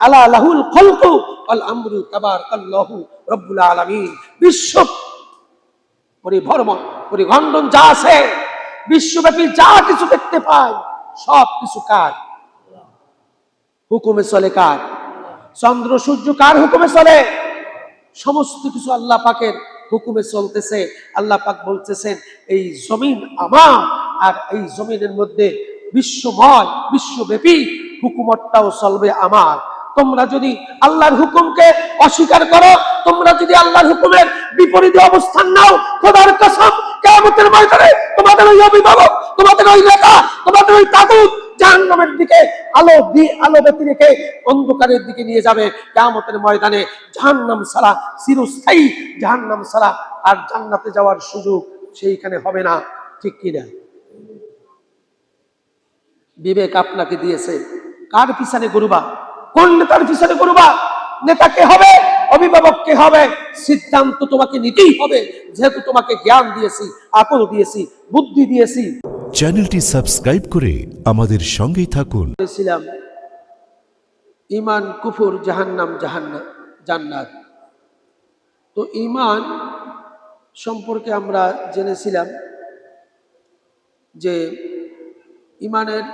আলা লাহুল খালকু ওয়াল আমরু তাবারাকাল্লাহু রব্বুল আলামিন। বিশ্ব পরিভ্রমণ যা আছে, বিশ্বব্যাপী যা কিছু দেখতে পাই, সব কিছু কার হুকুমে চলে? কার? চন্দ্র সূর্য কার হুকুমে চলে? সমস্ত কিছু আল্লাহ পাকের হুকুমে চলতেছে। আল্লাহ পাক বলতেছেন এই জমিন আমার, আর এই জমিনের মধ্যে বিশ্বব্যাপী হুকুমতটাও চলবে আমার। তোমরা যদি আল্লাহর হুকুমকে অস্বীকার করো, তোমরা যদি আল্লাহর হুকুমের বিপরীতে অবস্থান নাও, খোদার কসম কিয়ামতের ময়দানে তোমাদের ওই অভিভাবক, তোমাদের ওই নেতা, তোমাদের ওই তাগুত জাহান্নামের দিকে আলোবতী রেখে অন্ধকারের দিকে নিয়ে যাবে। কিয়ামতের ময়দানে জাহান্নাম ছাড়া, চিরস্থায়ী জাহান্নাম ছাড়া আর জান্নাতে যাওয়ার সুযোগ সেইখানে হবে না। ঠিক কিনা? বিবেক আপনাকে দিয়েছে, কার পিছনে ঘুরবা? কোন নেতার পিছনে ঘুরবা? নেতা কে হবে, অভিভাবক কে হবে, সিদ্ধান্ত তোমাকে নিতেই হবে, যেহেতু তোমাকে জ্ঞান দিয়েছি, আকল দিয়েছি, বুদ্ধি দিয়েছি। চ্যানেলটি সাবস্ক্রাইব করে আমাদের সঙ্গেই থাকুন। বলেছিলাম ঈমান, কুফর, জাহান্নাম, জান্নাত। তো ঈমান সম্পর্কে আমরা জেনেছিলাম যে ঈমানের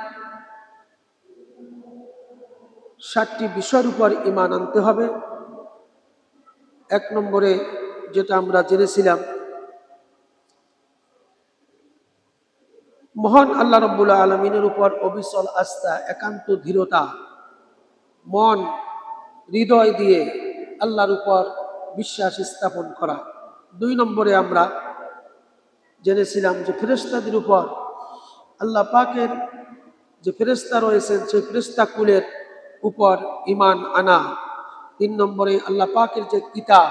7টি বিষয়ের উপর ঈমান আনতে হবে। 1 নম্বরে যেটা আমরা জেনেছিলাম, মহান আল্লাহ রাব্বুল আলামিনের উপর অবিচল আস্থা, একান্ত দৃঢ়তা, মন হৃদয় দিয়ে আল্লাহর উপর বিশ্বাস স্থাপন করা। 2 নম্বরে আমরা জেনেছিলাম যে ফেরেশতাদের উপর, আল্লাহ পাকের যে ফেরেশতা রয়েছেন সেই ফেরেশতা কুলের উপর ঈমান আনা। 3 নম্বরে আল্লাহ পাকের যে কিতাব,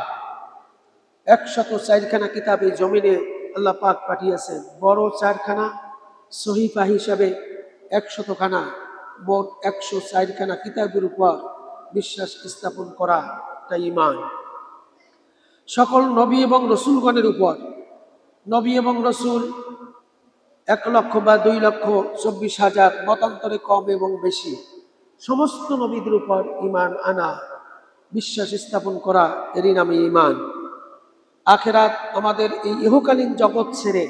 104খানা কিতাব এই জমিনে আল্লাহ পাক পাঠিয়েছেন। বড় 4খানা সহিফা হিসাবে 100খানা, মোট 104খানা কিতাবের উপর বিশ্বাস স্থাপন করা তা ঈমান। সকল নবী এবং রসুলগণের উপর, নবী এবং রসুল 1 লক্ষ বা 2 লক্ষ 24,000, মতান্তরে কম এবং বেশি, সমস্ত নবীদের উপর ঈমান আনা, বিশ্বাস স্থাপন করা, এরই নামে ঈমান। আখিরাত, আমাদের এই ইহকালীন জগৎ ছেড়ে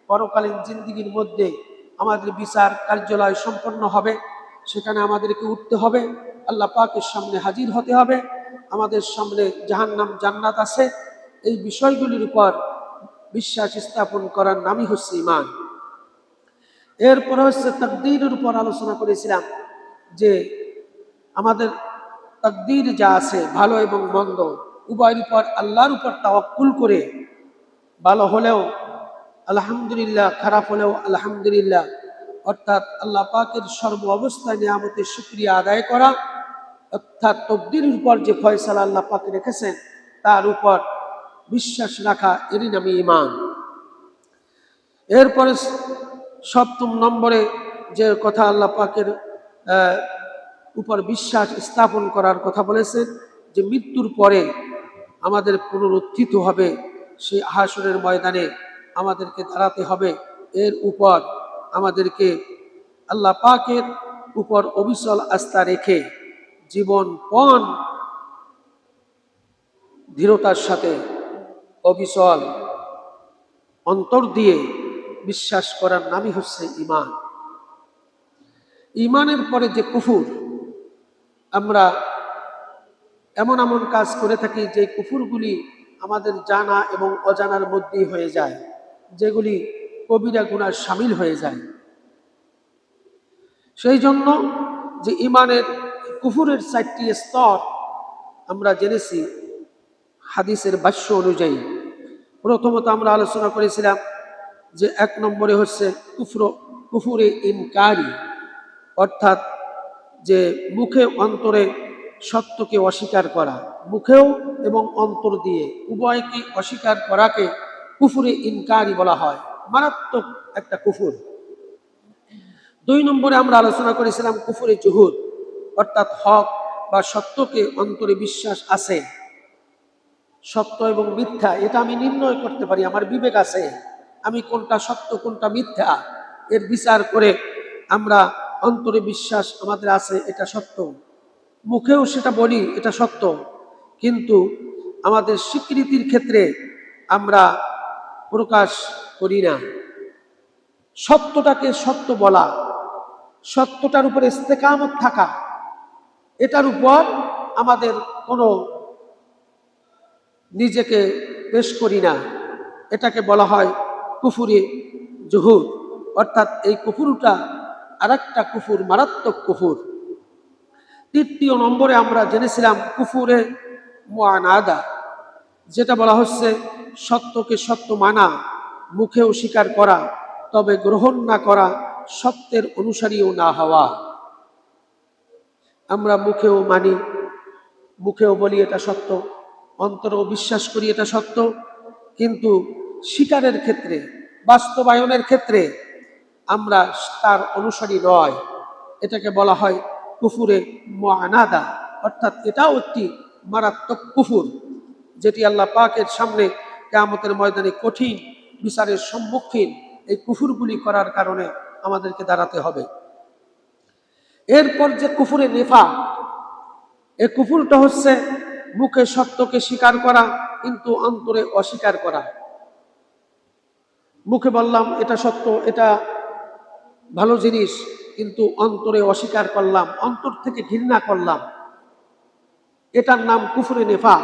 পরকালীন জিন্দেগির মধ্যে আমাদের বিচার কার্যালয় সম্পন্ন হবে। সেখানে আমাদেরকে উঠতে হবে, আল্লাহ পাকের সামনে হাজির হতে হবে, আমাদের সামনে জাহান্নাম জান্নাত আছে। এই বিষয়গুলির উপর বিশ্বাস স্থাপন করার নামই হচ্ছে ঈমান। এরপরে হচ্ছে তাকদীরের উপর আলোচনা করেছিলাম যে আমাদের তাকদীর যা আছে, ভালো এবং মন্দ উভয়ের উপর আল্লাহর উপর তাওয়াক্কুল করে, ভালো হলেও আলহামদুলিল্লাহ, খারাপ হলেও আলহামদুলিল্লাহ, অর্থাৎ আল্লাহ পাকের সর্ব অবস্থায় নিয়ামতের শুকরিয়া আদায় করা, অর্থাৎ তকদীরের উপর যে ফয়সালা আল্লাহ পাক রেখেছেন তার উপর বিশ্বাস রাখা, এরই নামে ঈমান। এরপরে 7ম নম্বরে যে কথা আল্লাহ পাকের উপর বিশ্বাস স্থাপন করার কথা বলেছেন, যে মৃত্যুর পরে আমাদের পুনরুত্থিত হবে, সেই হাসরের ময়দানে আমাদেরকে দাঁড়াতে হবে। এর উপর আমাদেরকে আল্লাহ পাকের উপর অবিচল আস্থা রেখে জীবনপণ দৃঢ়তার সাথে অবিচল অন্তর দিয়ে বিশ্বাস করার নামই হচ্ছে ঈমান। ঈমানের পরে যে কুফর, আমরা এমন এমন কাজ করে থাকি যে কুফরগুলি আমাদের জানা এবং অজানার মধ্যেই হয়ে যায়, যেগুলি কবিরা গুনাহ শামিল হয়ে যায়। সেই জন্য যে ঈমানের কুফরের 4টি স্তর আমরা জেনেছি হাদিসের ভাষ্য অনুযায়ী। প্রথমত আমরা আলোচনা করেছিলাম যে 1 নম্বরে হচ্ছে কুফরে ইনকারি, অর্থাৎ যে মুখে অন্তরে সত্যকে অস্বীকার করা, মুখেও এবং অন্তর দিয়ে উভয়কে অস্বীকার করাকে কুফরে ইনকারি বলা হয়, মারাত্মক একটা কুফর। 2 নম্বরে আমরা আলোচনা করেছিলাম কুফরে জুহুদ, অর্থাৎ হক বা সত্যকে অন্তরে বিশ্বাস আছে, সত্য এবং মিথ্যা এটা আমি নির্ণয় করতে পারি, আমার বিবেক আছে, আমি কোনটা সত্য কোনটা মিথ্যা এর বিচার করে আমরা অন্তরে বিশ্বাস আমাদের আছে এটা সত্য। মুখেও সেটা বলি, এটা সত্য, কিন্তু আমাদের স্বীকৃতির ক্ষেত্রে আমরা প্রকাশ করি না। সত্যটাকে সত্য বলা, সত্যটার উপরে ইস্তেকামত থাকা, এটার উপর আমাদের কোনো নিজেকে পেশ করি না। এটাকে বলা হয় কুফুরে জুহুর, অর্থাৎ এই কুফুরটা আরেকটা কুফুর, মারাত্মক কুফুর। তৃতীয় নম্বরে আমরা জেনেছিলাম কুফুরে মুআনাদা, যেটা বলা হচ্ছে সত্যকে সত্য মানা, মুখেও স্বীকার করা, তবে গ্রহণ না করা, সত্যের অনুসারীও না হওয়া। আমরা মুখেও মানি, মুখেও বলি এটা সত্য, অন্তরেও বিশ্বাস করি এটা সত্য, কিন্তু স্বীকারের ক্ষেত্রে, বাস্তবায়নের ক্ষেত্রে আমরা তার অনুসারী নয়। এটাকে বলা হয় কুফুরে মুআনাদা, অর্থাৎ এটাও একটি মারাত্মক কুফুর, যেটি আল্লাহ পাকের সামনে কিয়ামতের ময়দানে কঠিন বিচারের সম্মুখীন এই কুফুরগুলি করার কারণে আমাদেরকে দাঁড়াতে হবে। এরপর যে কুফুরে নিফাক, এই কুফুরটা হচ্ছে মুখে সত্যকে স্বীকার করা কিন্তু অন্তরে অস্বীকার করা। মুখে বললাম এটা সত্য, এটা ভালো জিনিস, কিন্তু অন্তরে অস্বীকার করলাম, অন্তর থেকে ঘৃণা করলাম, এটার নাম কুফুরে নিফাক।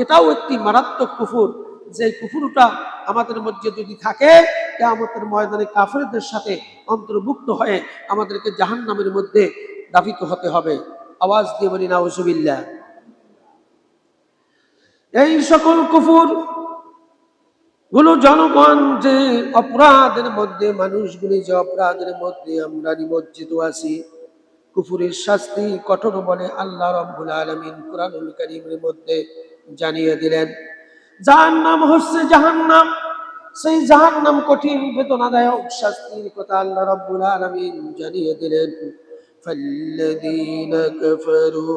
এটাও একটি মারাত্মক কুফুর, যে কুফুরটা আমাদের মধ্যে যদি থাকে, কিয়ামতের ময়দানে কাফেরদের সাথে অন্তর্ভুক্ত হয়ে আমাদেরকে জাহান্নামের মধ্যে দাবিত হতে হবে। আওয়াজ দিয়ে বলি নাউজুবিল্লাহ। এই সকল কুফুর গুলো জনগণ যে অপরাধের মধ্যে, মানুষগুলি যে অপরাধের মধ্যে আমরা নিমজ্জিত আছি, কুফুরের শাস্তি কঠোর বলে আল্লাহ রাব্বুল আলামিন কুরআনুল কারীমের মধ্যে জানিয়ে দিলেন। জাহান্নাম হচ্ছে জাহান্নাম, সেই জাহান্নাম কঠিন বেদনাদায়ক শাস্তির কথা আল্লাহ রাব্বুল আলামিন জানিয়ে দিলেন। ফাল্লাযীনা কাফারু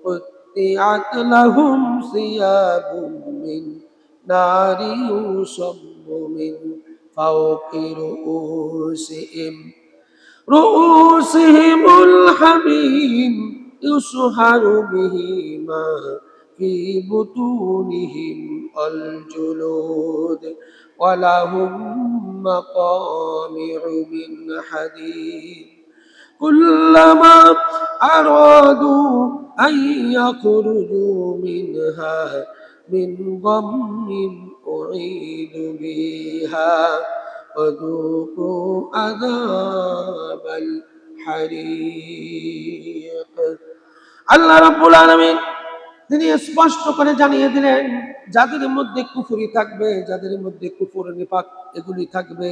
কুত্তিআত লাহুম সিয়াবুম মিন নারি ইউসাব্বু মিন ফাওকি রুউসিহিমুল হামীম ইউসহারু বিহি মা ফি বুতুনিহিম আল জুলুদ ওয়া লাহুম মাকামিউ মিন হাদীদ কুল্লামা আরাদু আন ইয়াখরুজু মিনহা মিন গাম্মিন উঈদু বিহা وذوقوا عذاب الحريق। আল্লাহ রাব্বুল আলামিন তিনি স্পষ্ট করে জানিয়ে দিলেন, যাদের মধ্যে কুফরি থাকবে, যাদের মধ্যে কুফর নিফাক এগুলি থাকবে,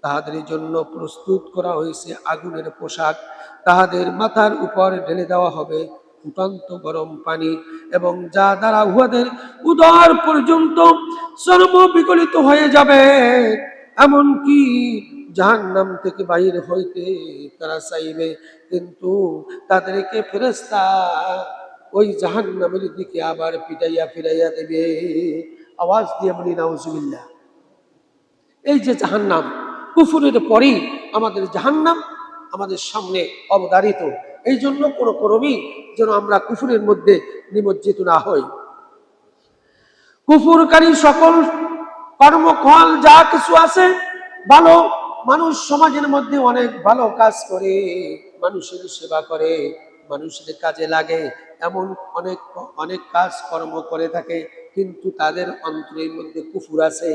তাদের জন্য প্রস্তুত করা হয়েছে আগুনের পোশাক, তাদের মাথার উপর ঢেলে দেওয়া হবে ফুটন্ত গরম পানি, এবং যা দ্বারা উহাদের উদর পর্যন্ত চর্ম বিগলিত হয়ে যাবে। এমনকি জাহান্নাম থেকে বাহির হইতে তারা চাইবে, কিন্তু তাদেরকে ফেরেশতা ওই জাহান্নামের দিকে আবার পিটাইয়া ফিরাইয়া দেবে। আওয়াজ দিয়ে বলি নাউজুবিল্লাহ। এই যে জাহান্নাম, কুফুরের পরেই আমাদের জাহান্নাম আমাদের সামনে অবধারিত। এই জন্য কোনো ক্রমেই যেন আমরা কুফুরের মধ্যে নিমজ্জিত না হই। কুফুরকারী সকল কর্মফল যা কিছু আছে ভালো, মানুষ সমাজের মধ্যে অনেক ভালো কাজ করে, মানুষের সেবা করে, মানুষের কাজে লাগে, এমন অনেক অনেক কাজ কর্ম করে থাকে, কিন্তু তাদের অন্তরের মধ্যে কুফুর আছে,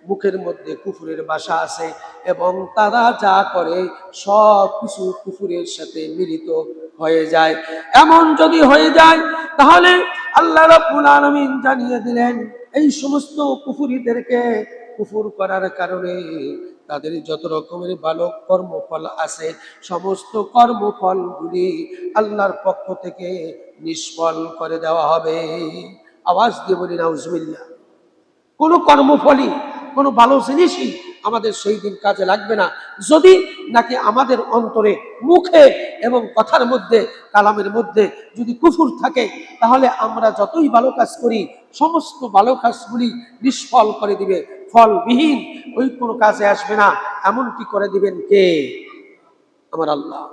মুখের মধ্যে কুফুরের বাসা আছে, এবং তারা যা করে সব কিছু কুফুরের সাথে মিলিত হয়ে যায়। এমন যদি হয়ে যায়, তাহলে আল্লাহ রাব্বুল আলামিন জানিয়ে দিলেন, এই সমস্ত কুফুরীদেরকে কুফুর করার কারণে তাদের যত রকমের ভালো কর্মফল আছে, সমস্ত কর্মফলগুলি আল্লাহর পক্ষ থেকে নিষ্ফল করে দেওয়া হবে। আওয়াজ দিয়ে বলি নাউজুবিল্লাহ। কোনো কর্মফলই, কোনো ভালো জিনিসই আমাদের সেই দিন কাজে লাগবে না, যদি নাকি আমাদের অন্তরে, মুখে এবং কথার মধ্যে, কালামের মধ্যে যদি কুফুর থাকে, তাহলে আমরা যতই ভালো কাজ করি সমস্ত ভালো কাজগুলি নিষ্ফল করে দিবে, ফলবিহীন, ওই কোনো কাজে আসবে না। এমনটি করে দিবেন কে? আমার আল্লাহ।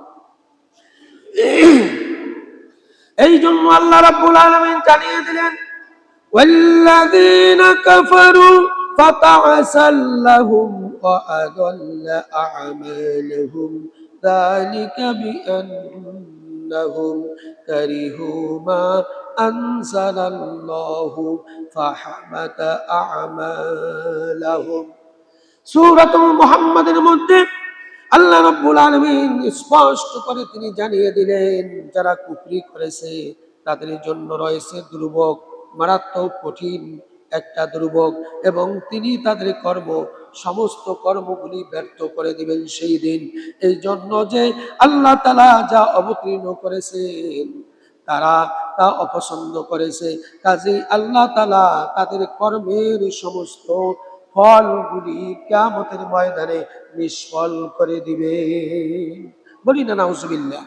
এই জন্য আল্লাহ রাব্বুল আলামিন জানিয়ে দিলেন, ওয়াল্লাযীনা কাফারু ফাতা'সাল লাহুম ওয়া আদাল্লা আ'মালাহুম যালিকা বিআন্নাহুম কারিহু মা আনজালাল্লাহু ফাহাবাতা আ'মালাহুম। সূরাতুল মুহাম্মাদের মধ্যে আল্লাহ রাব্বুল আলামিন স্পষ্ট করে তিনি জানিয়ে দিলেন, যারা কুফরি করেছে তাদের জন্য রয়েছে দুর্ভোগ, মারাত্মক কঠিন একটা দুর্ভোগ, এবং তিনি তাদের সমস্ত কর্মগুলি ব্যর্থ করে দিবেন সেই দিন। এই জন্য যে আল্লাহ তাআলা যা অবতীর্ণ করেছেন তারা তা অপছন্দ করেছে, কাজেই আল্লাহ তাআলা তাদের কর্মের সমস্ত ফলগুলি কিয়ামতের ময়দানে নিষ্ফল করে দিবে। বলি না নাউজুবিল্লাহ।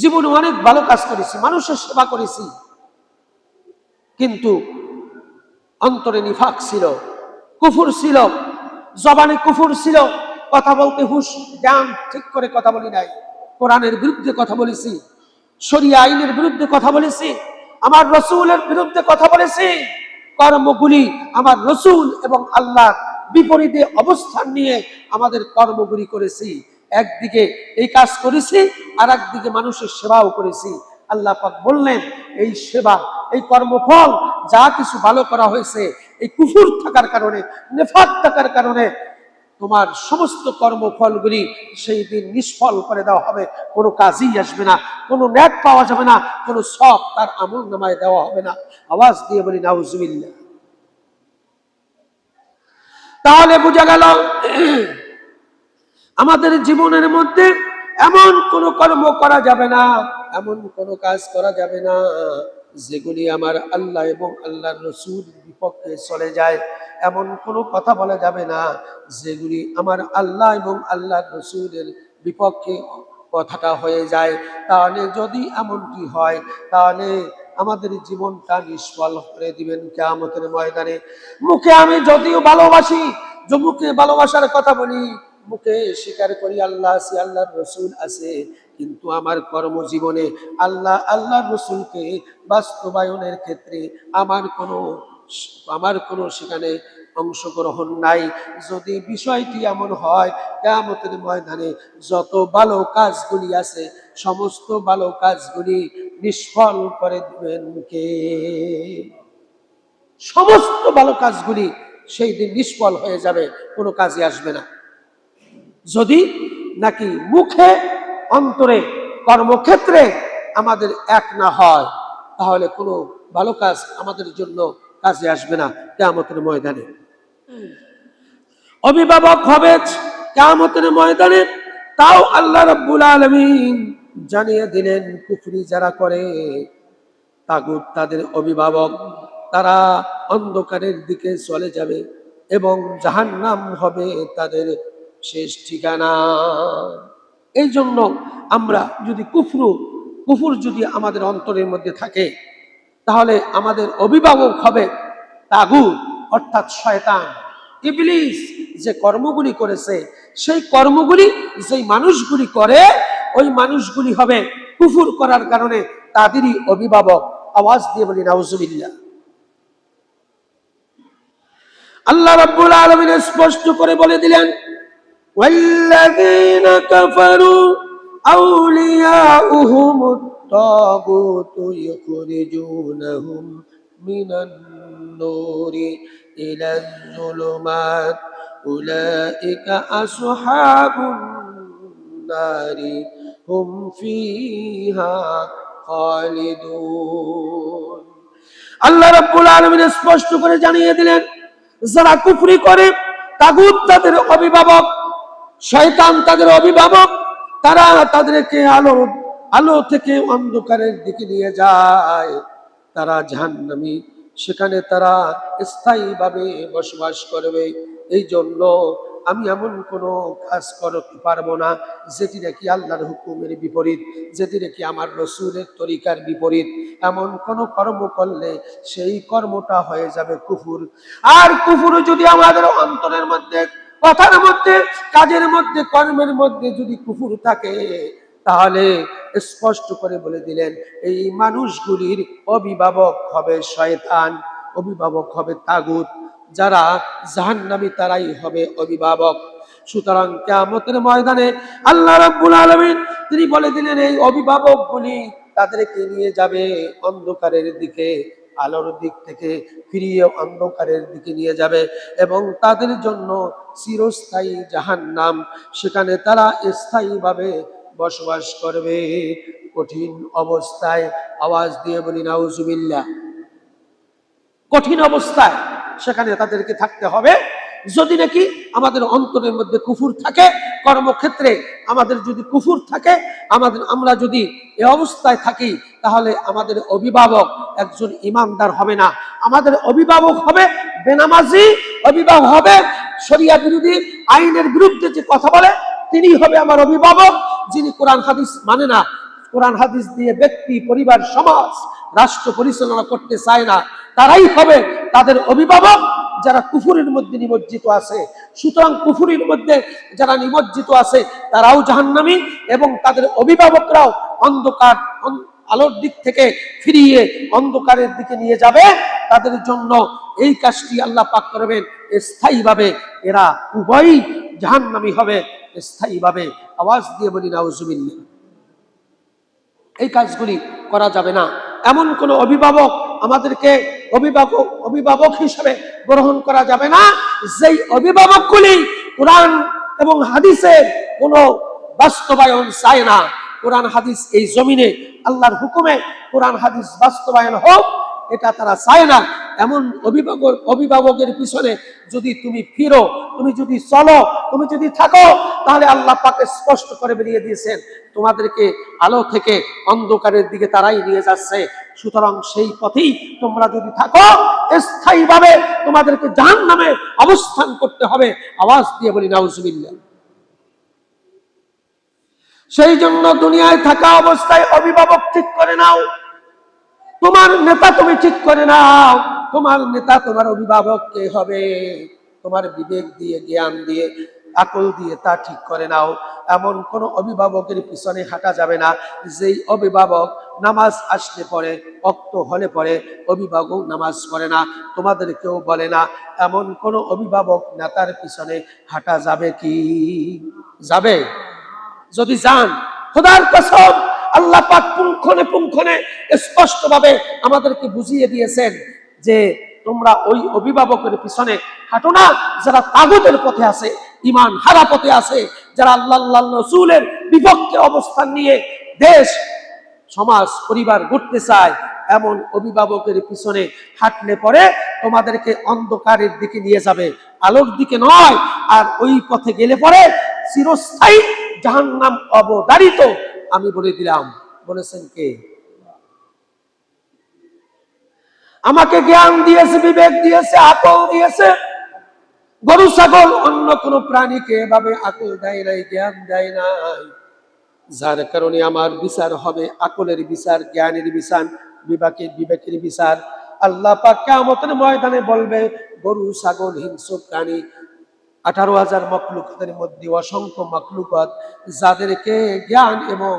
জীবনে অনেক ভালো কাজ করেছি, মানুষের সেবা করেছি, কিন্তু অন্তরে নিফাক ছিল, কুফর ছিল, জবানে কুফর ছিল, কথা বলতে হুশ জ্ঞান ঠিক করে কথা বলি নাই, কোরআনের বিরুদ্ধে কথা বলেছি, শরিয়া আইনের বিরুদ্ধে কথা বলেছি, আমার রসুলের বিরুদ্ধে কথা বলেছি, কর্মগুলি আমার রসুল এবং আল্লাহর বিপরীতে অবস্থান নিয়ে আমাদের কর্মগুলি করেছি। একদিকে এই কাজ করেছি, আর একদিকে মানুষের সেবাও করেছি। আল্লাহ পাক বললেন, এই সেবা, এই কর্মফল যা কিছু ভালো করা হয়েছে, এই কুফর থাকার কারণে, নেফাক থাকার কারণে তোমার সমস্ত কর্মফলগুলি সেই দিন নিষ্ফল করে দেওয়া হবে, কোনো কাজই আসবে না, কোনো নেক পাওয়া যাবে না, কোনো সব তার আমল নামায় দেওয়া হবে না। আওয়াজ দিয়ে বলি নাউজুবিল্লাহ। তাহলে বোঝা গেল আমাদের জীবনের মধ্যে এমন কোনো কর্ম করা যাবে না, এমন কোনো কাজ করা যাবে না যেগুলি আমার আল্লাহ এবং আল্লাহর রাসূলের বিপক্ষে চলে যায়। এমন কোনো কথা বলা যাবে না যেগুলি আমার আল্লাহ এবং আল্লাহর রাসূলের বিপক্ষে কথাটা হয়ে যায়। তাহলে যদি এমনটি হয়, তাহলে আমাদের জীবনটা নিষ্ফল করে দিবেন কিয়ামতের ময়দানে। মুখে আমি যদিও ভালোবাসি, যে মুখে ভালোবাসার কথা বলি, মুখে স্বীকার করি আল্লাহ আছে, আল্লাহর রাসূল আছে, কিন্তু আমার কর্মজীবনে আল্লাহর রাসূলকে বাস্তবায়নের ক্ষেত্রে আমার কোনো সেখানে অংশগ্রহণ নাই। যদি বিষয়টি এমন হয়, কিয়ামতের ময়দানে যত ভালো কাজগুলি আছে সমস্ত ভালো কাজগুলি নিষ্ফল করে দিবেন কে? সমস্ত ভালো কাজগুলি সেই দিন নিষ্ফল হয়ে যাবে, কোনো কাজে আসবে না। যদি নাকি মুখে অন্তরে কর্মক্ষেত্রে আমাদের এক না হয়, তাহলে কোনো ভালো কাজ আমাদের জন্য কাজে আসবে না কিয়ামতের ময়দানে। অভিভাবক হবে কিয়ামতের ময়দানে, তাও আল্লাহ রাব্বুল আলামিন জানিয়ে দিলেন, কুফরি যারা করে তাগুত তাদের অভিভাবক, তারা অন্ধকারের দিকে চলে যাবে এবং জাহান্নাম হবে তাদের শেষ ঠিকানা। এই জন্য আমরা যদি কুফর যদি আমাদের অন্তরের মধ্যে থাকে, তাহলে আমাদের অভিভাবক হবে তাগুত, অর্থাৎ শয়তান, ইবলিস। যে কর্মগুলি করেছে, সেই কর্মগুলি যেই মানুষগুলি করে, ওই মানুষগুলি হবে কুফর করার কারণে তাদেরই অভিভাবক। আওয়াজ দিয়ে বলি নাউজুবিল্লাহ। আল্লাহ রাব্বুল আলামিন স্পষ্ট করে বলে দিলেন, ওয়াল্লাযীনা কাফারু আউলিয়াউহুমুত তাগুতু ইখরিজুনাহুম মিনান নূরি ইলাজ যুলুমাত উলাইকা আসহাবুন নারি হুম ফিহা খালিদুন। আল্লাহ রাব্বুল আলামিন স্পষ্ট করে জানিয়ে দিলেন, যারা কুফরি করে তাগুত তাদের অভিভাবক, শয়তান তাদের অভিভাবক, তারা তাদেরকে আলো থেকে অন্ধকারের দিকে নিয়ে যায়, তারা জাহান্নামী, সেখানে তারা স্থায়ীভাবে বসবাস করবে। এই জন্য আমি এমন কোনো কাজ করতে পারবো না যেটি নাকি আল্লাহর হুকুমের বিপরীত, যেটি নাকি আমার রাসূলের তরিকার বিপরীত। এমন কোনো কর্ম করলে সেই কর্মটা হয়ে যাবে কুফর। আর কুফর যদি আমাদের অন্তরের মধ্যে, কথার মধ্যে, কাজের মধ্যে, কর্মের মধ্যে যদি কুফর থাকে, তাহলে স্পষ্ট করে বলে দিলেন এই মানুষগুলির অভিভাবক হবে শয়তান, অভিভাবক হবে তাগুত, যারা জাহান্নামী তারাই হবে অভিভাবক। সুতরাং কিয়ামতের ময়দানে আল্লাহ রাব্বুল আলামিন তিনি বলে দিলেন এই অভিভাবকগুলি তাদেরকে নিয়ে যাবে অন্ধকারের দিকে, আলোর দিক থেকে ফিরিয়ে অন্ধকারের দিকে নিয়ে যাবে এবং তাদের জন্য চিরস্থায়ী জাহান্নাম, সেখানে তারা স্থায়ীভাবে বসবাস করবে কঠিন অবস্থায়। আওয়াজ দিয়ে বলি নাউজুবিল্লাহ। কঠিন অবস্থায় সেখানে তাদেরকে থাকতে হবে। যদি নাকি আমাদের অন্তরের মধ্যে কুফুর থাকে, কর্মক্ষেত্রে আমাদের যদি কুফুর থাকে, আমরা যদি এ অবস্থায় থাকি, তাহলে আমাদের অভিভাবক একজন ইমানদার হবে না। আমাদের অভিভাবক হবে বেনামাজি, অভিভাবক হবে শরিয়া বিরোধী আইনের বিরুদ্ধে যে কথা বলে, তিনি হবে আমার অভিভাবক। যিনি কোরআন হাদিস মানে না, কোরআন হাদিস দিয়ে ব্যক্তি, পরিবার, সমাজ, রাষ্ট্র পরিচালনা করতে চায় না, তারাই হবে তাদের অভিভাবক যারা কুফুরের মধ্যে নিমজ্জিত আছে। সুতরাং কুফুরের মধ্যে যারা নিমজ্জিত আছে তারাও জাহান্নামী এবং তাদের অভিভাবকরাও অন্ধকার আলোর দিক থেকে ফিরিয়ে অন্ধকারের দিকে নিয়ে যাবে। তাদের জন্য এই কাজটি আল্লাহ পাক করবেন স্থায়ীভাবে। এরা উভয়ই জাহান্নামী হবে স্থায়ীভাবে। আওয়াজ দিয়ে বলি নাউজুবিল্লাহ। এই কাজগুলি করা যাবে না। এমন কোন অভিভাবক আমাদেরকে অভিভাবক হিসেবে গ্রহণ করা যাবে না যেই অভিভাবকগুলি কোরআন এবং হাদিসের কোনো বাস্তবায়ন চায় না। কোরআন হাদিস এই জমিনে আল্লাহর হুকুমে কোরআন হাদিস বাস্তবায়ন হোক, এটা তারা চায় না। এমন অভিভাবকের পিছনে যদি তুমি ফিরো, তুমি যদি চলো, তুমি যদি থাকো, তাহলে আল্লাহ পাক স্পষ্ট করে বেরিয়ে দিয়েছেন তোমাদেরকে আলো থেকে অন্ধকারের দিকে তারাই নিয়ে যাচ্ছে। সুতরাং সেই পথেই তোমরা যদি থাকো, স্থায়ীভাবে তোমাদেরকে জাহান্নামে অবস্থান করতে হবে। আওয়াজ দিয়ে বলি নাউজুবিল্লাহ। সেই জন্য দুনিয়ায় থাকা অবস্থায় অভিভাবক ঠিক করে নাও, তোমার নেতা তুমি ঠিক করে নাও। তোমার নেতা তোমার অভিভাবক কে হবে? তোমার বিবেক দিয়ে, জ্ঞান দিয়ে, আকল দিয়ে তা ঠিক করে নাও। এমন কোন অভিভাবকের পিছনে হাঁটা যাবে না যেই অভিভাবক নামাজ আসলে পড়ে, ওয়াক্ত হলে পড়ে, অভিভাবক নামাজ পড়ে না, তোমাদের কেউ বলে না। এমন কোন অভিভাবক নেতার পিছনে হাঁটা যাবে কি? যাবে? যদি যান, খোদার কসম আল্লাহ পাক পুঙ্খনে স্পষ্টভাবে আমাদেরকে বুঝিয়ে দিয়েছেন যে তোমরা ওই অভিভাবকের পিছনে হাঁটো না যারা তাগুতের পথে আছে, ঈমান হারা পথে আছে, যারা আল্লাহ রাসূলের বিপক্ষে অবস্থান নিয়ে দেশ, সমাজ, পরিবার গড়তে চায়। এমন অভিভাবকের পিছনে হাঁটলে পরে তোমাদেরকে অন্ধকারের দিকে নিয়ে যাবে, আলোর দিকে নয়। আর ওই পথে গেলে পরে চিরস্থায়ী জাহান্নাম অবধারিত। আমি বলে দিলাম। বলেছেন কে? আমাকে জ্ঞান দিয়েছে, বিবেক দিয়েছে, আকল দিয়েছে। গরু ছাগল অন্য কোন প্রাণীকে এভাবে আকল দেয় নাই, জ্ঞান দেয় নাই। যার কারণে আমার বিচার হবে আকলের বিচার, জ্ঞানের বিচার, বিবেকের বিচার। আল্লাহ পাক কিয়ামতের ময়দানে বলবে গরু ছাগল হিংস্র প্রাণী 18,000 মখলুকাতের মধ্যে অসংখ্য মখলুকাত যাদেরকে জ্ঞান এবং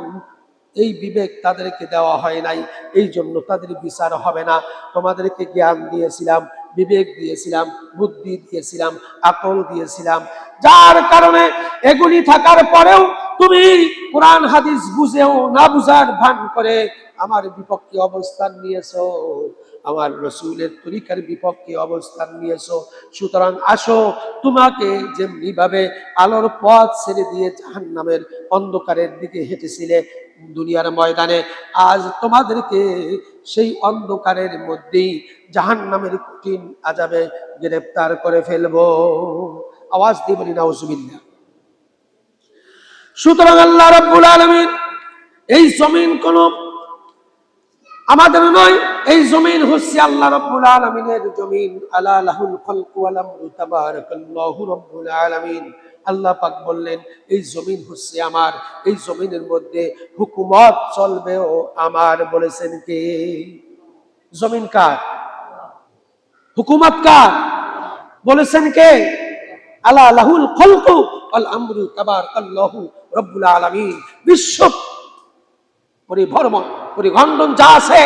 এই বিবেক তাদেরকে দেওয়া হয় নাই, এই জন্য তাদের বিচার হবে না। তোমাদেরকে জ্ঞান দিয়েছিলাম, বিবেক দিয়েছিলাম, বুদ্ধি দিয়েছিলাম, আকল দিয়েছিলাম, যার কারণে এগুলি থাকার পরেও তুমি কোরআন হাদিস বুঝেও না বুঝার ভান করে আমার বিপক্ষে অবস্থান নিয়েছো, আমার রাসূলের তরিকার বিপক্ষে অবস্থান নিয়েছো। সুতরাং আসো, তোমাকে যেমনি ভাবে আলোর পথ ছেড়ে দিয়ে জাহান্নামের অন্ধকারের দিকে হেঁটেছিলে দুনিয়ার ময়দানে, আজ তোমাদেরকে সেই অন্ধকারের মধ্যেই জাহান্নামের কঠিন আযাবে গ্রেফতার করে ফেলবো। আওয়াজ দিয়ে বলি নাউজুবিল্লাহ। সুতরাং আল্লাহ রাব্বুল আলামিন, এই জমিন কোন আমাদের নয়, এই জমিন হচ্ছে আল্লাহ রাব্বুল আলামিনের জমিন। আলা লাহুল খালকু ওয়াল আমরু তাবারাকাল্লাহু রাব্বুল আলামিন। আল্লাহ পাক বললেন এই জমিন হচ্ছে আমার, এই জমিনের মধ্যে হুকুমত চলবেও আমার। বলেছেন কে? জমিন কার? হুকুমত কার? বলেছেন কে? আলা লাহুল খালকু ওয়াল আমরু তাবারাকাল্লাহু রাব্বুল আলামিন। বিশ্ব পরিভ্রমণ পরিখণ্ডন যা আছে,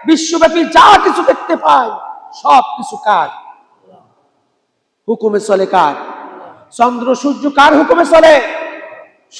বিশ্বব্যাপী যা কিছু দেখতে পায়, সব কিছু কার হুকুমে চলে? কার? চন্দ্র সূর্য কার হুকুমে চলে?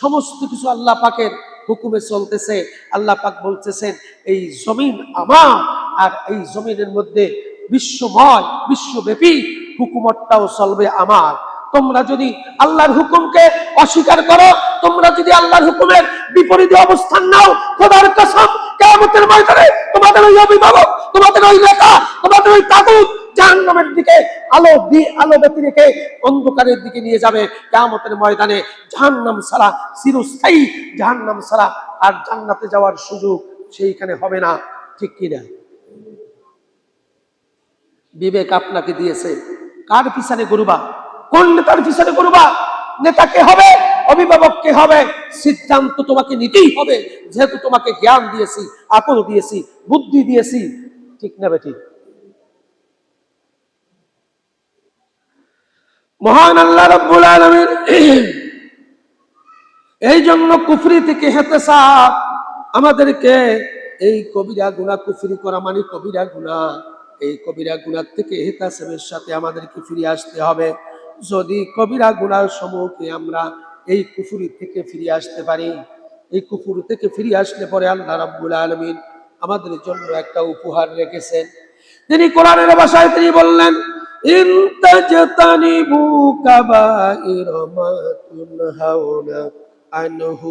সমস্ত কিছু আল্লাহ পাকের হুকুমে চলতেছে। আল্লাহ পাক বলতেছেন এই জমিন আমার, আর এই জমিনের মধ্যে বিশ্বময় বিশ্বব্যাপী হুকুমতটাও চলবে আমার। তোমরা যদি আল্লাহর হুকুমকে অস্বীকার করো, তোমরা যদি আল্লাহর হুকুমের বিপরীতে অবস্থান নাও, খোদার কসম কিয়ামতের ময়দানে তোমাদের ওই অভিভাবক, তোমাদের ওই নেতা, তোমাদের ওই তাগুত জাহান্নামের দিকে আলো দিয়ে আলো ব্যতি রেখে অন্ধকারের দিকে নিয়ে যাবে। কিয়ামতের ময়দানে জাহান্নাম ছাড়া, চিরস্থায়ী জাহান্নাম ছাড়া আর জান্নাতে যাওয়ার সুযোগ সেইখানে হবে না। ঠিক কিনা? বিবেক আপনাকে দিয়েছে, কার পিছনে ঘুরবা? কোন নেতার পিছনে ঘুরবা? নেতাকে হবে, অভিভাবককে হবে, সিদ্ধান্ত তোমাকে নিতেই হবে, যেহেতু তোমাকে জ্ঞান দিয়েছি, আকল দিয়েছি, বুদ্ধি দিয়েছি। ঠিক না বেঠিক? মহান আল্লাহ রাব্বুল আলামিন এই জন্য কুফরি থেকে হেতেসাব, আমাদেরকে এই কবিরা গুনাহ, কুফরি করা মানে কবিরা গুনাহ, এই কবিরা গুনাহ থেকে হেতেসাবের সাথে আমাদেরকে ফিরে আসতে হবে। যদি কবিরা গুনাহ সমূহকে আমরা এই কুফরি থেকে ফিরে আসতে পারি, এই কুফর থেকে ফিরে আসলে পরে আল্লাহ রাব্বুল আলামিন আমাদের জন্য একটা উপহার রেখেছেন। তিনি কোরআনের ভাষায় তিনি বললেন, ইন তাজতানিবু কাবাইরা মা তুনহাউনা আনহু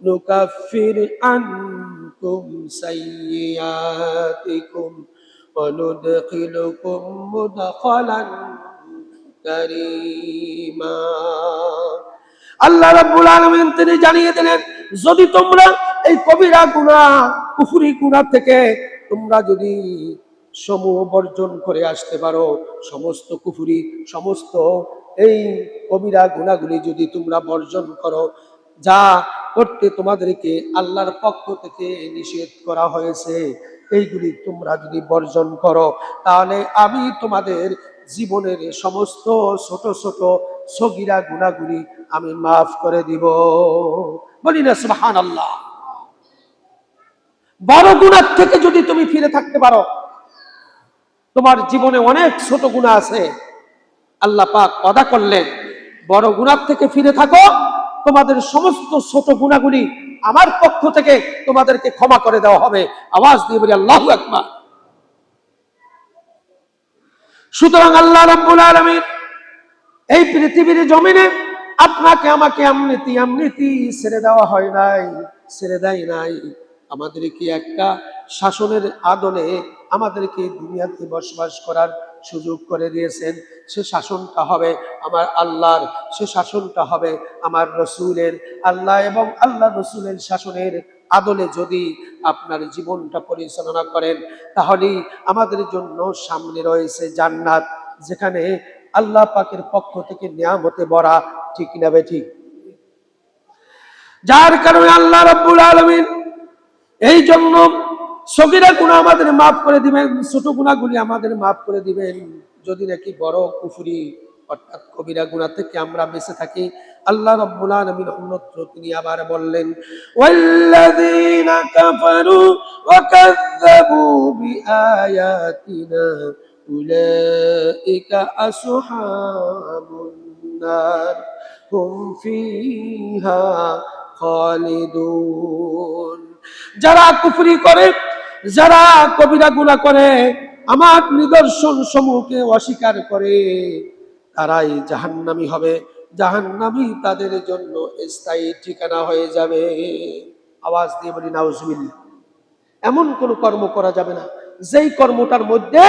নুকাফির আনকুম সাইয়্যাতিকুম ওয়া নুদখিলুকুম মুদখালান কারীমা। আল্লাহ রাব্বুল আলামিন তিনি জানিয়ে দিলেন, যদি তোমরা এই কবিরা গুনাহ, কুফরি গুনাহ থেকে তোমরা যদি সমূহ বর্জন করে আসতে পারো, সমস্ত কুফরি, সমস্ত এই কবিরা গুনাহগুলি যদি তোমরা বর্জন করো, যা করতে তোমাদেরকে আল্লাহর পক্ষ থেকে নিষেধ করা হয়েছে, এইগুলি তোমরা যদি বর্জন করো, তাহলে আমি তোমাদের জীবনের সমস্ত ছোট ছোট সগীরা গুনাহগুলি আমি মাফ করে দিব। বলি না সুবহানাল্লাহ। বড় গুনাহ থেকে যদি তুমি ফিরে থাকতে পারো, তোমার জীবনে অনেক ছোট গুনাহ আছে, আল্লাহ পাক ওয়াদা করলেন বড় গুনাহ থেকে ফিরে থাকো, তোমাদের সমস্ত ছোট গুনাহগুলি আমার পক্ষ থেকে তোমাদেরকে ক্ষমা করে দেওয়া হবে। আওয়াজ দিয়ে বলি আল্লাহু আকবার। সুতরাং আল্লাহ রাব্বুল আলামিন এই পৃথিবীর জমিনে আপনাকে আমাকে এমনিতেই ছেড়ে দেওয়া হয় নাই, ছেড়ে দেয় নাই। আমাদেরকে একটা শাসনের আদলে আমাদেরকে দুনিয়াতে বসবাস করার সুযোগ করে দিয়েছেন। সে শাসনটা হবে আমার আল্লাহর, সে শাসনটা হবে আমার রসুলের। আল্লাহ এবং আল্লাহ রসুলের শাসনের আদলে যদি আপনার জীবনটা পরিচালনা করেন, তাহলেই আমাদের জন্য সামনে রয়েছে জান্নাত, যেখানে আল্লাহ পাকের পক্ষ থেকে নিয়ামতে ভরা। ঠিক না বেঠিক? যার কারণে আল্লাহ রাব্বুল আলামিন এই জন্য সগীরা গুনাহ আমাদের মাফ করে দিবেন, ছোট গুনাহগুলি আমাদের মাফ করে দিবেন। যদি নাকি বড় কুফরি অর্থাৎ কবিরা গুনাহ থেকে আমরা বেঁচে থাকি, আল্লাহ রাব্বুল আলামিন অন্যত্র তিনি আবার বললেন, ওয়াল্লাযীনা কাফারু ওয়া কাযযাবু বিআয়াতিনা উলাইকা আসহাবুন নার হুম ফিহা খালিদুন। যারা কুফরি করে, যারা কবিরা গুনাহ করে, আমার নিদর্শন সমূহকে অস্বীকার করে, তারাই জাহান্নামী হবে, জাহান্নামী তাদের জন্য স্থায়ী ঠিকানা হয়ে যাবে। আওয়াজ দিয়ে বলি নাউজুবিল্লাহ। এমন কোন কর্ম করা যাবে না যেই কর্মটার মধ্যে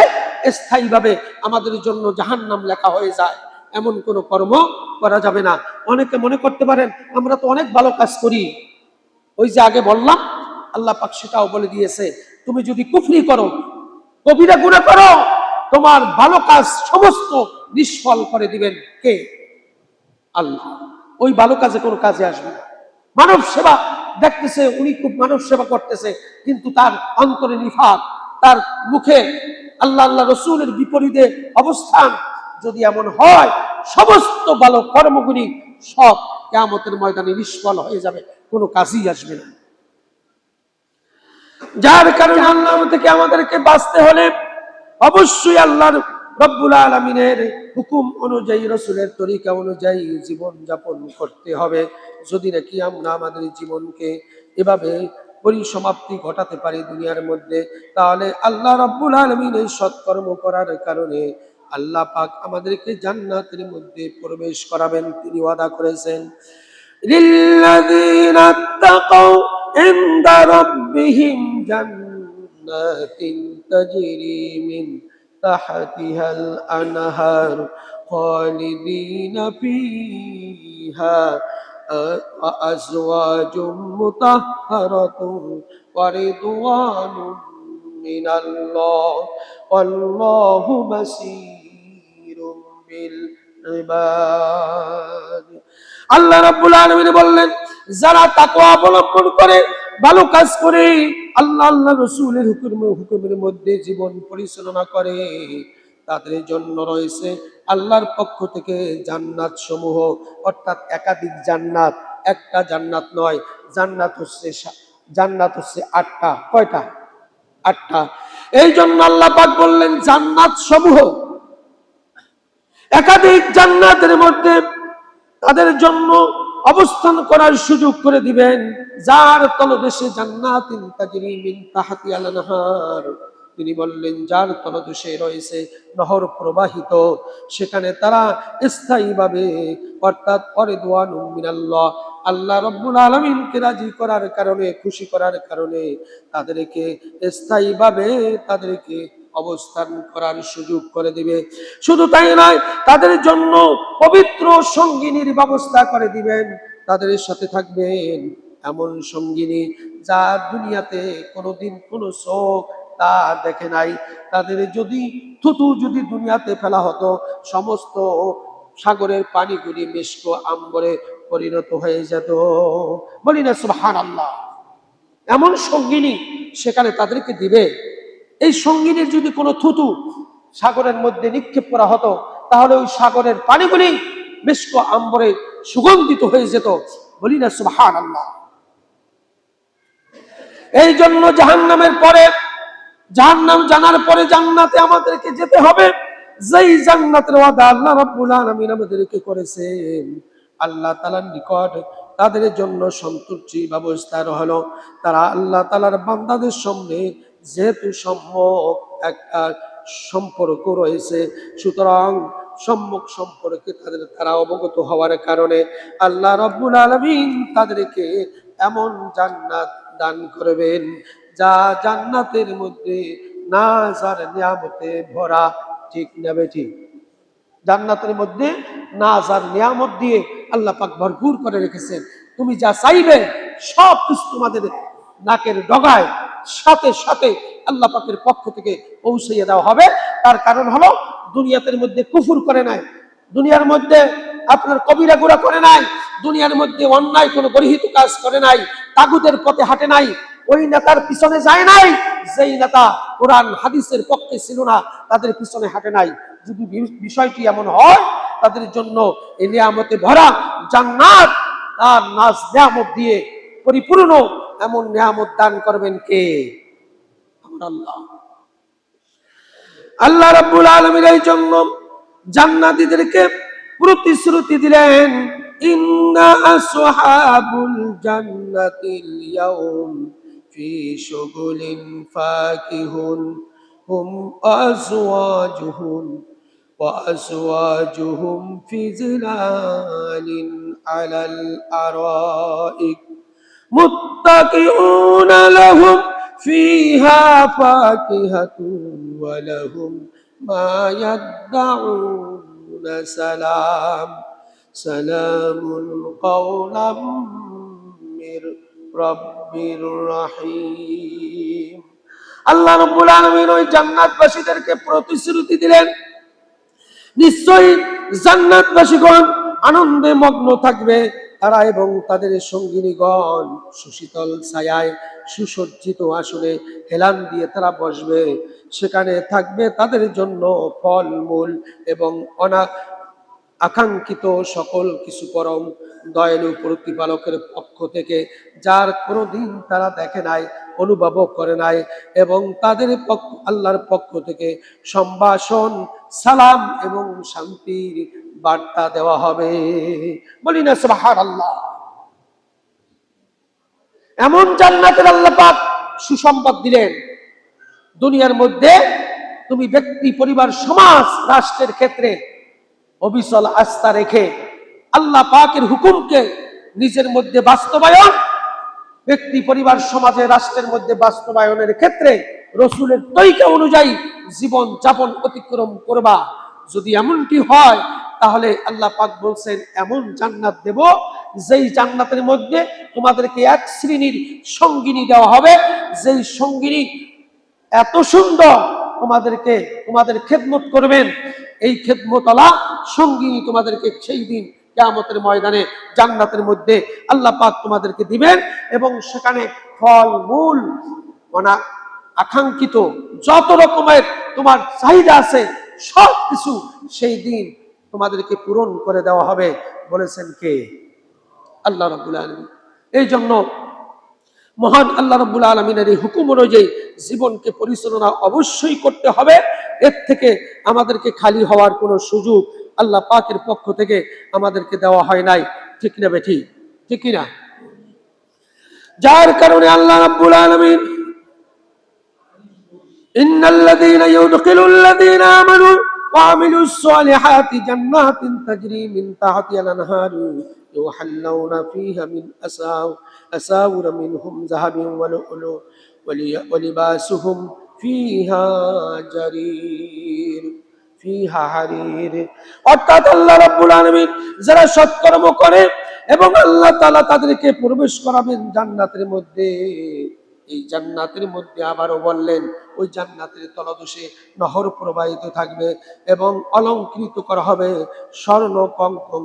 স্থায়ীভাবে আমাদের জন্য জাহান্নাম লেখা হয়ে যায়, এমন কোন কর্ম করা যাবে না। অনেকে মনে করতে পারেন আমরা তো অনেক ভালো কাজ করি, ওই যে আগে বললাম আল্লাহ পাক সেটাও বলে দিয়েছে, তুমি যদি কুফরি করো, কবিরা গুনাহ করো, তোমার ভালো কাজ সমস্ত নিষ্ফল করে দিবেন কে? আল্লাহ। ওই ভালো কাজে কোনো কাজে আসবে না। মানব সেবা দেখতেছে, উনি খুব মানব সেবা করতেছে, কিন্তু তার অন্তরে নিফাক, তার মুখে আল্লাহ আল্লাহ রসুলের বিপরীতে অবস্থান যদি এমন হয়, সমস্ত ভালো কর্মগুলি সব কিয়ামতের ময়দানে নিষ্ফল হয়ে যাবে, কোনো কাজই আসবে না। যার কারণে আল্লাহ থেকে আমাদেরকে বাঁচতে হলে অবশ্যই আল্লাহর রব্বুল আলামিনের হুকুম অনুযায়ী, রাসূলের তরিকা অনুযায়ী জীবন যাপন করতে হবে। যদি নাকি আমরা আমাদের জীবনকে এভাবে পরিসমাপ্তি ঘটাতে পারি দুনিয়ার মধ্যে, তাহলে আল্লাহ রব্বুল আলামিন এই সৎকর্ম করার কারণে আল্লাহ পাক আমাদেরকে জান্নাতের মধ্যে প্রবেশ করাবেন। তিনি ওয়াদা করেছেন, লিল্লাযীনা তাকাউ ইনদা রাব্বিহিম জান্নাতিন তাজরি মিন তাহতিহাল আনহার খালিদিনা ফিহা আজওয়াজুম মুতাহহারাতুন ওয়া রিদওয়ানুম মিনাল্লাহ ওয়াল্লাহু বাসীরুম বিল ইবাদ। আল্লাহ রাব্বুল আলামিন বললেন, যারা তাকওয়া অবলম্বন করে, ভালো কাজ করে, আল্লাহ রাসূলের হুকুমের মধ্যে জীবন পরিচালনা করে, তাদের জন্য রয়েছে আল্লাহর পক্ষ থেকে জান্নাত সমূহ, অর্থাৎ একাধিক জান্নাত, একটা জান্নাত নয়। জান্নাত হচ্ছে 8টা। কয়টা? 8টা। এই জন্য আল্লাহ পাক বললেন জান্নাত সমূহ, একাধিক জান্নাতের মধ্যে তাদের জন্য অবস্থান করার সুযোগ করে দিবেন, যার তলদেশে জান্নাতিন তাজরি মিন তাহতিহাল আনহার। তিনি বললেন যার তলদেশে রয়েছে নহর প্রবাহিত, সেখানে তারা স্থায়ীভাবে, অর্থাৎ রিদওয়ানুম মিনাল্লাহ, আল্লাহ রাব্বুল আলামিনকে রাজি করার কারণে, খুশি করার কারণে তাদেরকে স্থায়ীভাবে তাদেরকে অবস্থান করার সুযোগ করে দিবে। শুধু তাই নয়, তাদের জন্য পবিত্র সঙ্গিনীর ব্যবস্থা করে দিবেন। তাদের সাথে থাকবেন এমন সঙ্গিনী যা দুনিয়াতে কোনোদিন কোনো চোখ তা দেখে নাই। তাদের যদি থুতু যদি দুনিয়াতে ফেলা হতো, সমস্ত সাগরের পানিগুলি মিষ্ক আম্বরে পরিণত হয়ে যেত। বলি না সুবহানাল্লাহ। এমন সঙ্গিনী সেখানে তাদেরকে দিবে। এই সঙ্গিনীর যদি কোনো থুতু সাগরের মধ্যে নিক্ষেপ করা হতো, তাহলে ওই সাগরের পানিগুলি মিষ্ক আম্বরে সুগন্ধিত হয়ে যেত। বলি না সুবহানাল্লাহ। এই জন্য জাহান্নামের পরে, জাহান্নাম জানার পরে জান্নাতে আমাদেরকে যেতে হবে। যেই জান্নাতের ওয়াদা আল্লাহ রাব্বুল আলামিন আমাদেরকে করেছেন, আল্লাহ তাআলার নিকট তাদের জন্য সন্তুষ্টি ব্যবস্থা হলো। তারা আল্লাহ তাআলার বান্দাদের সামনে যেহেতু সম্যক একটা সম্পর্ক রয়েছে, সুতরাং সম্যক সম্পর্কে তারা অবগত হওয়ার কারণে আল্লাহ রাব্বুল আলামিন তাদেরকে এমন জান্নাত দান করবেন যা জান্নাতের মধ্যে নাজার নিয়ামতে ভরা। ঠিক না বেঠিক? জান্নাতের মধ্যে নাজার নিয়ামত দিয়ে আল্লাহ পাক ভরপুর করে রেখেছেন। তুমি যা চাইবে সব কিছু তোমাদের নাকের ডগায় সাথে সাথে আল্লাহ পাকের পক্ষ থেকে পৌঁছাইয়ে দেওয়া হবে। তার কারণ হলো দুনিয়াতের মধ্যে কুফর করে নাই, দুনিয়ার মধ্যে আপনার কবিরা গুনাহ করে নাই, দুনিয়ার মধ্যে অন্যায় কোনো গর্হিত কাজ করে নাই, তাগুতের পথে হাঁটে নাই, ওই নেতার পিছনে যায় নাই যেই নেতা কোরআন হাদিসের পক্ষে ছিল না, তাদের পিছনে হাঁটে নাই। যদি বিষয়টি এমন হয়, তাদের জন্য এই নিয়ামতে ভরা জান্নাত আর নাজ নিয়ামত দিয়ে পরিপূর্ণ এমন নিয়ামত দান করবেন কে? আমার আল্লাহ। আল্লাহ রাব্বুল আলামিন এই জন্য জান্নাতীদেরকে প্রতিশ্রুতি দিলেন, ইন্না আসহাবুল জান্নাতিল ইয়াউম ফি শুগুলিন ফাকিহুন হুম وأزواجهم في ظلال على الأرائك متكئون لهم فيها فاكهة ولهم ما يدعون سلام قولا من رب رحيم। আল্লাহ রাব্বুল আলামিন ওই জান্নাতবাসীদেরকে প্রতিশ্রুতি দিলেন, নিশ্চয়ই জান্নাতবাসীগণ আনন্দে মগ্ন থাকবে। তারা এবং তাদের সঙ্গিনীগণ সুশীতল ছায়ায় সুসজ্জিত আসনে হেলান দিয়ে তারা বসবে। সেখানে থাকবে তাদের জন্য ফলমূল এবং আকাঙ্ক্ষিত সকল কিছু পরম দয়ালু প্রতিপালকের পক্ষ থেকে, যার কোনোদিন তারা দেখে নাই, অনুভব করে নাই, এবং তাদের আল্লাহর পক্ষ থেকে সম্ভাষণ, সালাম এবং শান্তির বার্তা দেওয়া হবে। বলি না সুবহানাল্লাহ। এমন জান্নাতের আল্লাহ পাক সুসংবাদ দিলেন, দুনিয়ার মধ্যে তুমি ব্যক্তি, পরিবার, সমাজ, রাষ্ট্রের ক্ষেত্রে অবিচল আস্থা রেখে আল্লাহ পাকের হুকুমকে নিজের মধ্যে বাস্তবায়ন, ব্যক্তি, পরিবার, সমাজে, রাষ্ট্রের মধ্যে বাস্তবায়নের ক্ষেত্রে রসুলের তরিকা অনুযায়ী জীবন যাপন অতিক্রম করবা। যদি এমনটি হয়, তাহলে আল্লাহ পাক বলছেন এমন জান্নাত দেব, যেই জান্নাতের মধ্যে তোমাদেরকে এক শ্রেণীর সঙ্গিনী দেওয়া হবে, যেই সঙ্গিনী এত সুন্দর তোমাদেরকে, তোমাদের খেদমত করবেন। এই খেদমতওয়ালা সঙ্গিনী তোমাদেরকে সেই দিন কিয়ামতের ময়দানে জান্নাতের মধ্যে আল্লাহ পাক তোমাদেরকে দিবেন, এবং সেখানে ফল মূল, আকাঙ্ক্ষিত যত রকমের তোমার চাহিদা আছে সব কিছু সেই দিন তোমাদেরকে পূরণ করে দেওয়া হবে। বলেছেন কে? আল্লাহ রাব্বুল আলামিন। এই জন্য মহান আল্লাহ রাব্বুল আলামিনের এই হুকুম অনুযায়ী জীবনকে পরিচালনা অবশ্যই করতে হবে। এর থেকে আমাদেরকে খালি হওয়ার কোনো সুযোগ আল্লাহ পাকের পক্ষ থেকে আমাদেরকে দেওয়া হয় নাই। ঠিক না বেঠি? ঠিক না? যার কারণে আল্লাহ রাব্বুল আলামিন ইন্নাল্লাযীনা ইউদখিলুল্লাযীনা আমানু ওয়া আমিলুস সালিহাতি জান্নাতিন তাজরি মিন তাহতিহাল আনহারু ইউহাল্লাউনা ফীহা মিন আসাউরা মিনহুম যাহাবিন ওয়া লু'লু ওয়া লিবাসুহুম ফীহা জারির ফীহা হারির। অর্থাৎ আল্লাহ রাব্বুল আলামিন যারা সৎকর্ম করে এবং আল্লাহ তাআলা তাদেরকে প্রবেশ করাবেন জান্নাতের মধ্যে। এই জান্নাতের মধ্যে আবারও বললেন, ওই জান্নাতের তলদেশে নহর প্রবাহিত থাকবে এবং অলংকৃত করা হবে স্বর্ণ কঙ্কন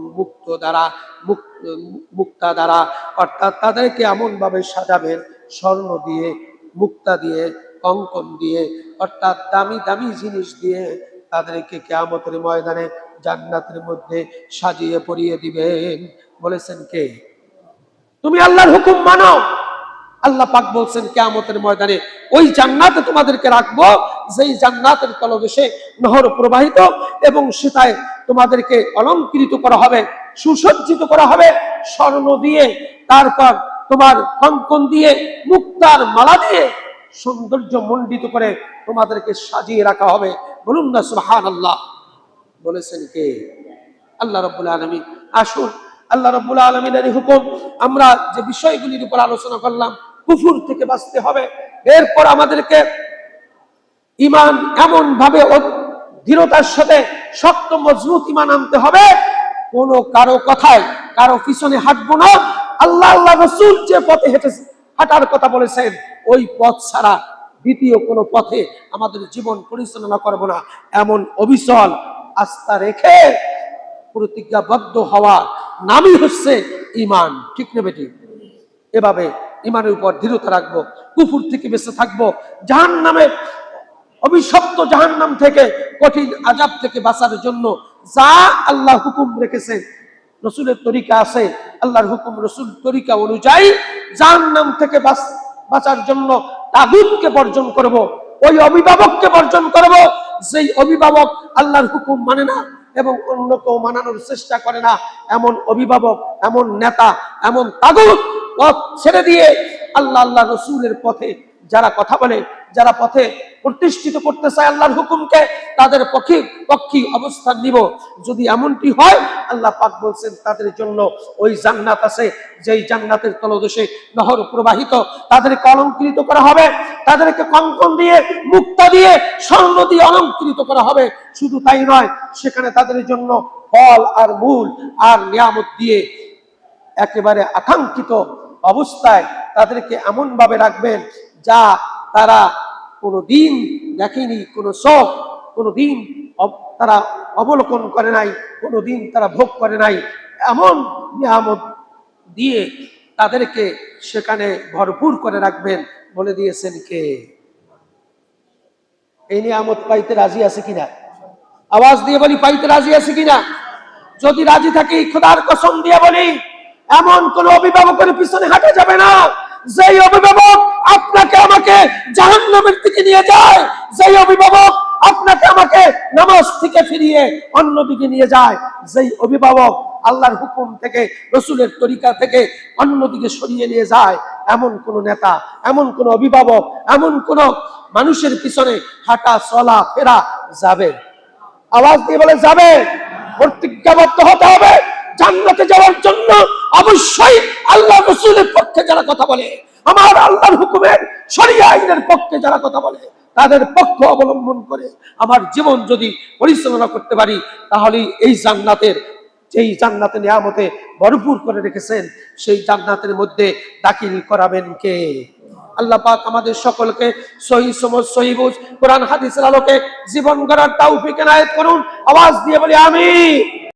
মুক্তা দ্বারা। অর্থাৎ তাদেরকে এমন ভাবে সাজাবেন স্বর্ণ দিয়ে, মুক্তা দিয়ে, কঙ্কন দিয়ে, অর্থাৎ দামি দামি জিনিস দিয়ে তাদেরকে কিয়ামতের ময়দানে জান্নাতের মধ্যে সাজিয়ে পরিয়ে দিবেন। বলেছেন কে? তুমি আল্লাহর হুকুম মানো। আল্লাহ পাক বলছেন কিয়ামতের ময়দানে ওই জান্নাতে তোমাদেরকে রাখবো, যেই জান্নাতের তলদেশে নহর প্রবাহিত, এবং সেটায় তোমাদেরকে অলংকৃত করা হবে, সুসজ্জিত করা হবে স্বর্ণ দিয়ে, তারপর তোমার কঙ্কন দিয়ে, মুক্তার মালা দিয়ে সৌন্দর্য মণ্ডিত করে তোমাদেরকে সাজিয়ে রাখা হবে। বলুন না সুবহানাল্লাহ। বলেছেন কে? আল্লাহ রাব্বুল আলামিন। আসুন আল্লাহ রাব্বুল আলামিনের হুকুম, আমরা যে বিষয়গুলির উপর আলোচনা করলাম, কুফর থেকে বাঁচতে হবে। এরপর আমাদেরকে ঈমান এমন ভাবে দৃঢ়তার সাথে শক্ত মজবুত ঈমান আনতে হবে, কোনো কারো কথায় কারো পিছনে হাঁটবো না। আল্লাহ রাসূল যে পথে হাঁটার কথা বলেছেন, ওই পথ ছাড়া দ্বিতীয় কোনো পথে আমাদের জীবন পরিচালনা করব না, এমন অবিচল আস্থা রেখে প্রতিজ্ঞাবদ্ধ হওয়া নামই হচ্ছে ঈমান। ঠিক না বেটি? এভাবে ঈমানের উপর দৃঢ়তা রাখবো, কুফর থেকে বেঁচে থাকবো, জাহান্নামে অভিশপ্ত জাহান্নাম থেকে, কঠিন আযাব থেকে বাঁচার জন্য যা আল্লাহ হুকুম রেখেছেন, রসুলের তরিকা আছে, আল্লাহর হুকুম রসুল তরিকা অনুযায়ী জাহান্নাম থেকে বাঁচার জন্য তাগুতকে বর্জন করব, ওই অভিভাবককে বর্জন করব যেই অভিভাবক আল্লাহর হুকুম মানে না এবং অন্য কেউ মানানোর চেষ্টা করে না। এমন অভিভাবক, এমন নেতা, এমন তাগুত পথ ছেড়ে দিয়ে আল্লাহ রসুলের পথে যারা কথা বলে, যারা পথে প্রতিষ্ঠিত করতে চায় আল্লাহর হুকুমকে, তাদের পক্ষে অবস্থান নিব। যদি এমনটি হয়, আল্লাহ পাক বলছেন তাদের জন্য ওই জান্নাত আছে, যেই জান্নাতের তলদেশে নহর প্রবাহিত, তাদেরকে অলংকৃত করা হবে, তাদেরকে কঙ্কন দিয়ে, মুক্তা দিয়ে, স্বর্ণ দিয়ে অলংকৃত করা হবে। শুধু তাই নয়, সেখানে তাদের জন্য ফল আর মূল আর নিয়ামত দিয়ে একেবারে আকাঙ্ক্ষিত অবস্থায় তাদেরকে এমন ভাবে রাখবেন যা তারা কোনোদিন দেখেনি, কোনো শখ কোনোদিন তারা অবলোকন করে নাই, কোনোদিন তারা ভোগ করে নাই। এমন নিয়ামত দিয়ে তাদেরকে সেখানে ভরপুর করে রাখবেন। বলে দিয়েছেন কে? এই নিয়ামত পাইতে রাজি আছে কিনা? আওয়াজ দিয়ে বলি, পাইতে রাজি আছে কিনা? যদি রাজি থাকি খোদার কসম দিয়ে বলি, এমন কোন অভিভাবকের পিছনে হাঁটা যাবে না যেই অভিভাবক আপনাকে আমাকে জাহান্নামের দিকে নিয়ে যায়, যেই অভিভাবক আপনাকে আমাকে নামাজ থেকে ফিরিয়ে অন্যদিকে নিয়ে যায়, যেই অভিভাবক আল্লাহর হুকুম থেকে রসুলের তরিকা থেকে অন্যদিকে সরিয়ে নিয়ে যায়, এমন কোন নেতা, এমন কোন অভিভাবক, এমন কোন মানুষের পিছনে হাঁটা চলা ফেরা যাবে? আওয়াজ দিয়ে বলে যাবে। প্রতিজ্ঞাবদ্ধ হতে হবে জান্নাতে যাওয়ার জন্য। অবশ্যই আল্লাহ রসুলের পক্ষে যারা কথা বলে, আমার আল্লাহর হুকুমের শরিয়া আইনের পক্ষে যারা কথা বলে, তাদের পক্ষ অবলম্বন করে আমার জীবন যদি পরিচালনা করতে পারি, তাহলে এই জান্নাতের, যেই জান্নাতে নিয়ামতে ভরপুর করে রেখেছেন, সেই জান্নাতের মধ্যে দাখিল করাবেন কে? আল্লাহ পাক আমাদের সকলকে সহিহ সমঝ, সহিহ বুঝ, কোরআন হাদিসের আলোকে জীবন গড়ার তৌফিক এনায়েত করুন। আওয়াজ দিয়ে বলি আমিন।